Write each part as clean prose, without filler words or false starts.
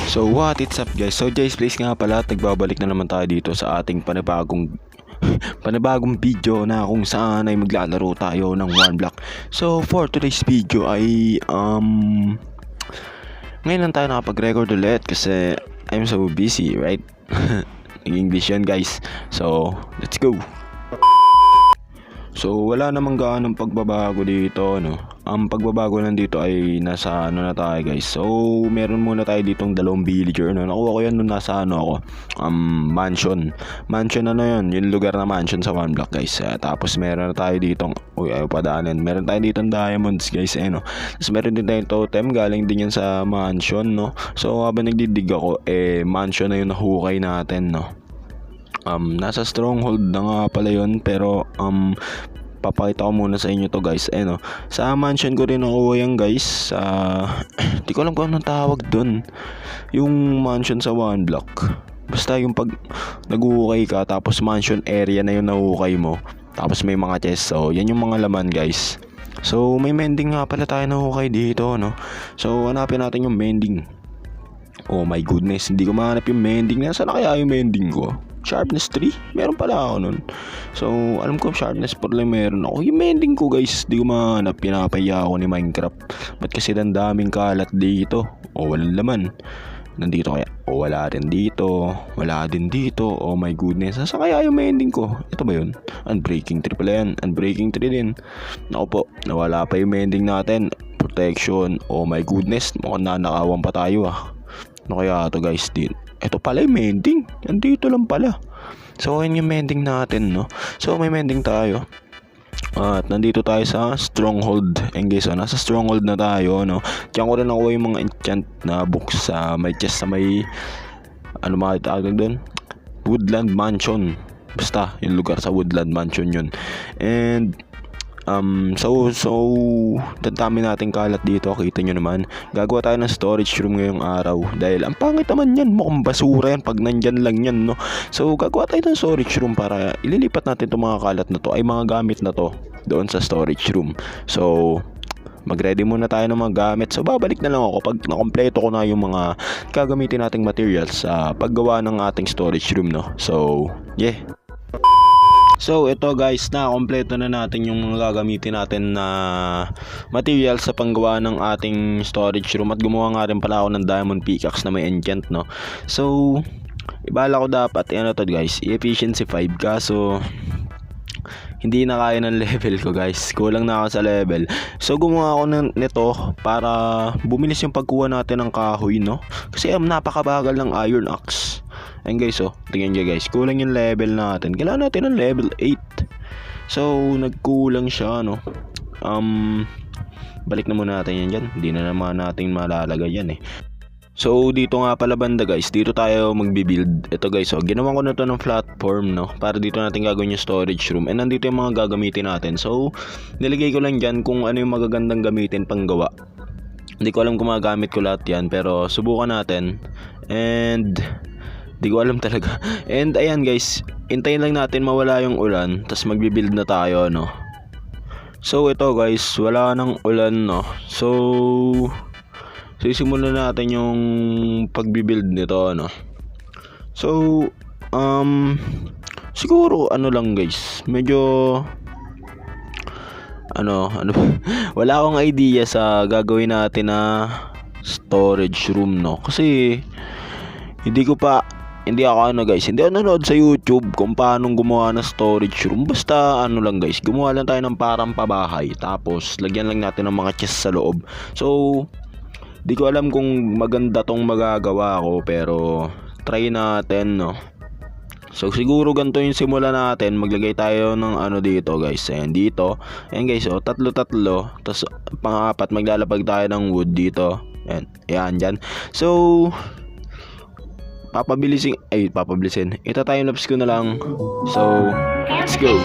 So what it's up guys, so Jay's Place nga pala, nagbabalik na naman tayo dito sa ating panibagong video na kung saan ay maglalaro tayo ng one block. So for today's video ay ngayon lang tayo nakapag-record ulit kasi I'm so busy, right? Nag-English yan guys, so let's go. So wala namang gaanong pagbabago dito, no. Ang pagbabago nandito ay nasa na tayo guys. So meron muna tayo ditong dalawang villager, no. Nakuha ko yan nung nasa ako. Mansion. Mansion yung lugar na mansion sa one block guys. Tapos meron na tayo ditong ayaw padaanin. Meron tayo ditong diamonds guys, no. Tapos meron din tayong totem, galing din yan sa mansion, no. So habang nagdidig ako, mansion na yung nahukay natin, no. Nasa stronghold na nga pala yun, pero papakita ko muna sa inyo to guys. No, sa mansion ko rin nakuha yan guys. Di ko alam kung anong tawag dun, yung mansion sa one block. Basta yung pag naguhukay ka, tapos mansion area na yung nahuhukay mo, tapos may mga chest. So yan yung mga laman guys. So may mending nga pala tayo nahuhukay dito, no. So hanapin natin yung mending. Oh my goodness, hindi ko mahanap yung mending. Nasaan na kaya yung mending ko? Sharpness 3? Meron pala ako nun. So alam ko sharpness 4 lang meron ako. Yung mending ko guys, di ko mahanap. Pinapaya ako ni Minecraft. Ba't kasi daming kalat dito? O walang laman. Nandito kaya? O wala rin dito. Wala din dito. Oh my goodness, saan kaya yung mending ko? Ito ba yun? Unbreaking 3 pala yan. Unbreaking 3 din. Naku po, nawala pa yung mending natin. Protection. Oh my goodness, mukhang nanakawan pa tayo Ano kaya ito guys din? Ito pala yung mending. Nandito lang pala. So yun yung mending natin, no. So may mending tayo. At nandito tayo sa stronghold. And guys, nasa stronghold na tayo, no. Diyan ko rin nakuha yung mga enchant na books sa may chest sa may mga tawag doon, Woodland Mansion. Basta yung lugar sa Woodland Mansion yun. And so dadami nating kalat dito, kita nyo naman. Gagawa tayo ng storage room ngayong araw dahil ang pangit naman yan, mukhang basura yan pag nandyan lang yan, no. So gagawa tayo ng storage room para ililipat natin itong mga kalat na to, ay mga gamit na to, doon sa storage room. So mag-ready muna tayo ng mga gamit. So babalik na lang ako pag nakompleto ko na yung mga gagamitin nating materials sa paggawa ng ating storage room, no. So yeah. So ito guys, na kompleto na natin yung mga gagamitin natin na material sa panggawa ng ating storage room. At gumawa nga rin pala ako ng diamond pickaxe na may enchant, no. So ibala ko dapat to guys, efficiency 5, kaso hindi na kaya ng level ko guys. Kulang na ako sa level. So gumawa ako nito para bumilis yung pagkuha natin ng kahoy, no. Kasi napakabagal ng iron axe. Ayan guys, tingnan nyo guys, kulang yung level natin. Kailangan natin ng level 8. So nagkulang siya, no. Balik na muna natin yan dyan. Hindi na naman natin malalagay yan So dito nga pala banda guys, dito tayo magbibuild. Ito guys, ginawa ko na to ng platform, no, para dito natin gagawin yung storage room. And nandito yung mga gagamitin natin. So nilagay ko lang dyan kung ano yung magagandang gamitin pang gawa. Hindi ko alam kung magamit ko lahat yan, pero subukan natin. And di ko alam talaga. And ayan guys, hintayin lang natin mawala yung ulan, tapos magbibuild na tayo, no. So ito guys, wala nang ulan, no. So simulan natin yung pagbibuild nito, no. So siguro lang guys, medyo wala akong idea sa gagawin natin na storage room, no. Kasi hindi ako nanonood sa YouTube kung paano gumawa ng storage room. Basta lang guys, gumawa lang tayo ng parang pabahay, tapos lagyan lang natin ng mga chest sa loob. So di ko alam kung maganda tong magagawa ko, pero try natin, no. So siguro ganito yung simula natin. Maglagay tayo ng dito guys. Ayan dito. Ayan guys, tatlo. Tapos pang-apat maglalapag tayo ng wood dito. Ayan dyan. So papabilisin. Ita-timelapse ko na lang. So let's go.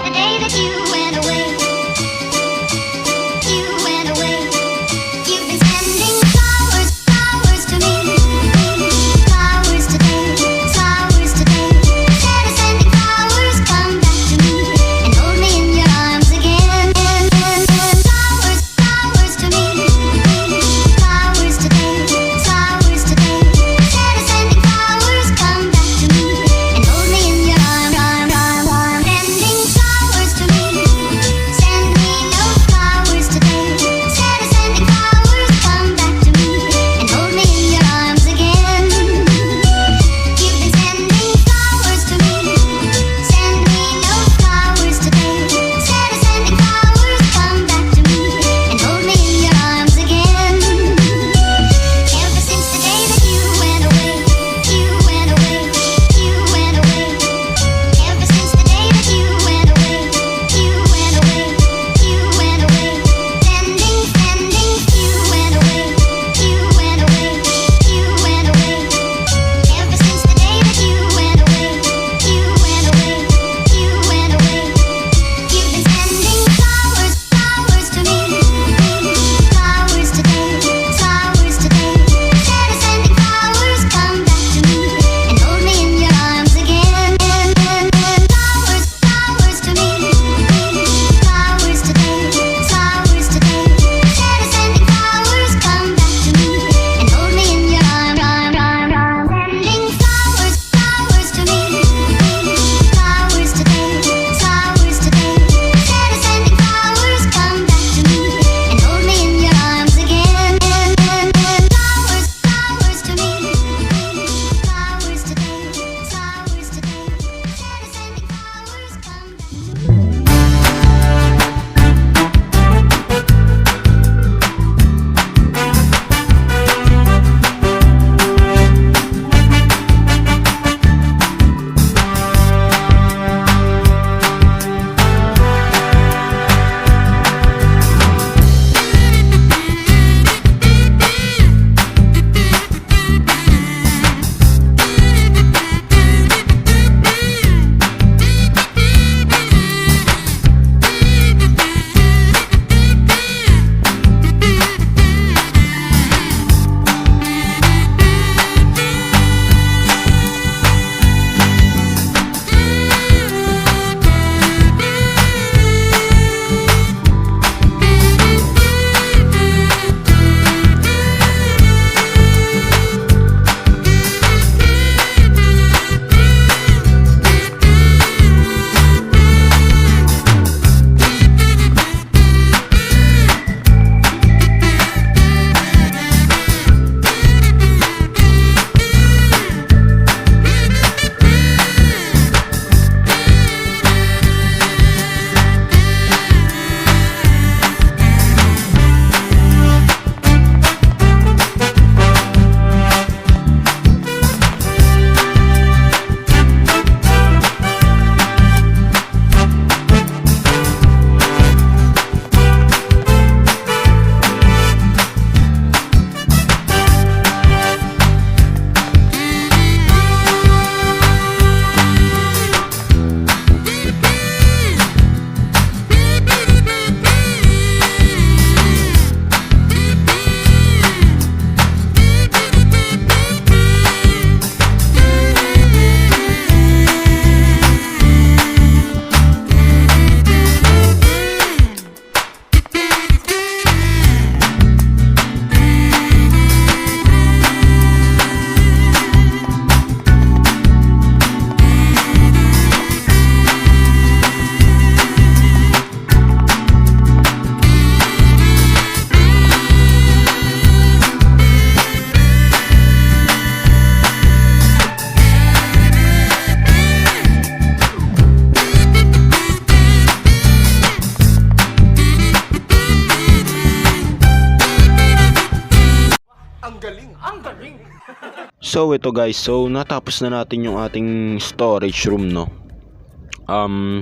So ito guys, so natapos na natin yung ating storage room, no.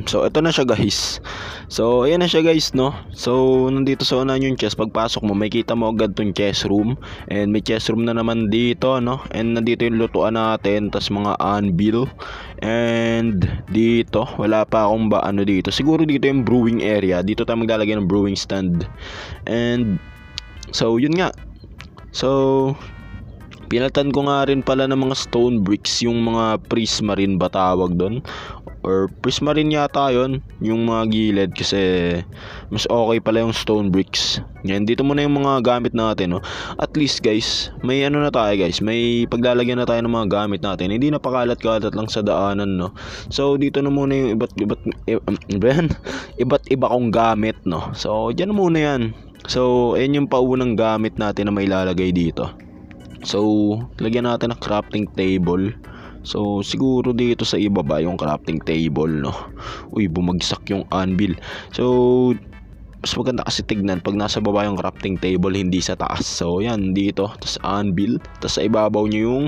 So ito na siya guys. So ayan na siya guys, no. So nandito sa unahan yung chest. Pagpasok mo, makikita mo agad tong chest room. And may chest room na naman dito, no. And nandito yung lutuan natin, tas mga anvil. And dito, wala pa akong ano dito. Siguro dito yung brewing area. Dito tayo maglalagay ng brewing stand. And so yun nga. So pinalitan ko nga rin pala ng mga stone bricks, yung mga prismarine ba tawag doon, or prismarine yata yun, yung mga gilid, kasi mas okay pala yung stone bricks. Yan, dito muna yung mga gamit natin, no. At least guys, may ano na tayo guys, may paglalagyan na tayo ng mga gamit natin, hindi na pakalat-kalat lang sa daanan, no. So dito na muna yung iba't iba kong gamit, no. So dyan muna yan. So ayan yung paunang gamit natin na may lalagay dito. So, lagyan natin ng crafting table. So, siguro dito sa ibaba yung crafting table, no. Uy, bumagsak yung anvil. So, mas maganda kasi tignan pag nasa baba yung crafting table, hindi sa taas. So, yan, dito. Tapos anvil. Tapos sa ibabaw nyo yung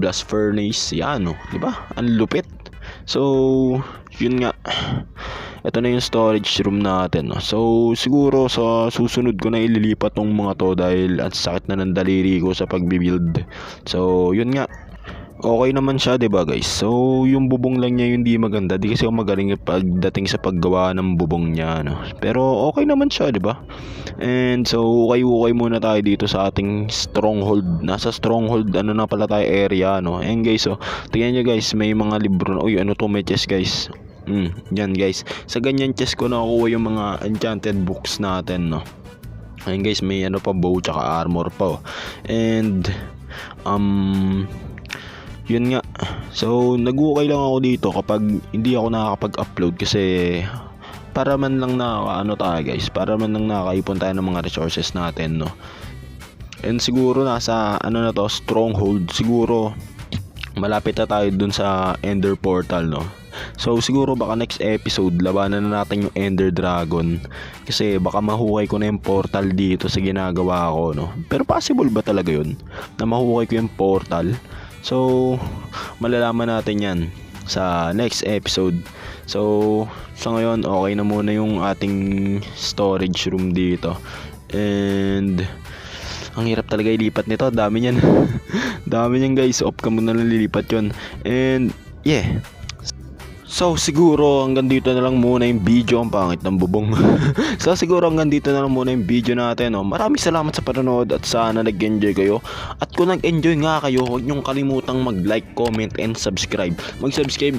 blast furnace. Yan, no. Diba? Ang lupit. So, yun nga. Ito na yung storage room natin, no? So siguro sa susunod ko na ililipat tong mga to dahil at sakit na ng daliri ko sa pagbibuild. So yun nga, okay naman siya, diba guys? So yung bubong lang niya yung di maganda, di kasi ako magaling pagdating sa paggawa ng bubong niya, no? Pero okay naman siya, diba? And so ukay muna tayo dito sa ating stronghold. Nasa stronghold ano na pala tayo area, no? And guys, so tingnan nyo guys, may mga libro na. Uy, ano to, may chest guys. Yan guys, sa ganyan chest ko nakukuha yung mga enchanted books natin, no. Ayun guys, may ano pa, bow tsaka armor pa, oh. And yun nga. So nag-ukay lang ako dito kapag hindi ako nakakapag-upload, kasi para man lang na ano tayo guys, para man lang nakakaipon tayo ng mga resources natin, no. And siguro nasa ano na to, stronghold, siguro malapit na tayo dun sa Ender Portal, no. So siguro baka next episode labanan na natin yung Ender Dragon, kasi baka mahukay ko na yung portal dito sa ginagawa ko, no. Pero possible ba talaga yun na mahukay ko yung portal? So malalaman natin yan sa next episode. So sa ngayon okay na muna yung ating storage room dito. And ang hirap talaga ilipat nito, dami niyan. Dami niyan guys, off ka muna lang lilipat yun. And yeah, so siguro hanggang dito na lang muna yung video. Ang pangit ng bubong. So siguro hanggang dito na lang muna yung video natin, no? Maraming salamat sa panonood at sana nag-enjoy kayo. At kung nag-enjoy nga kayo, huwag niyong kalimutang mag-like, comment, and subscribe. Mag-subscribe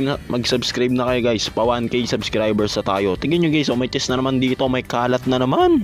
na kayo guys. Pa 1K subscribers na tayo. Tingnan nyo guys, may chest na naman dito, may kalat na naman.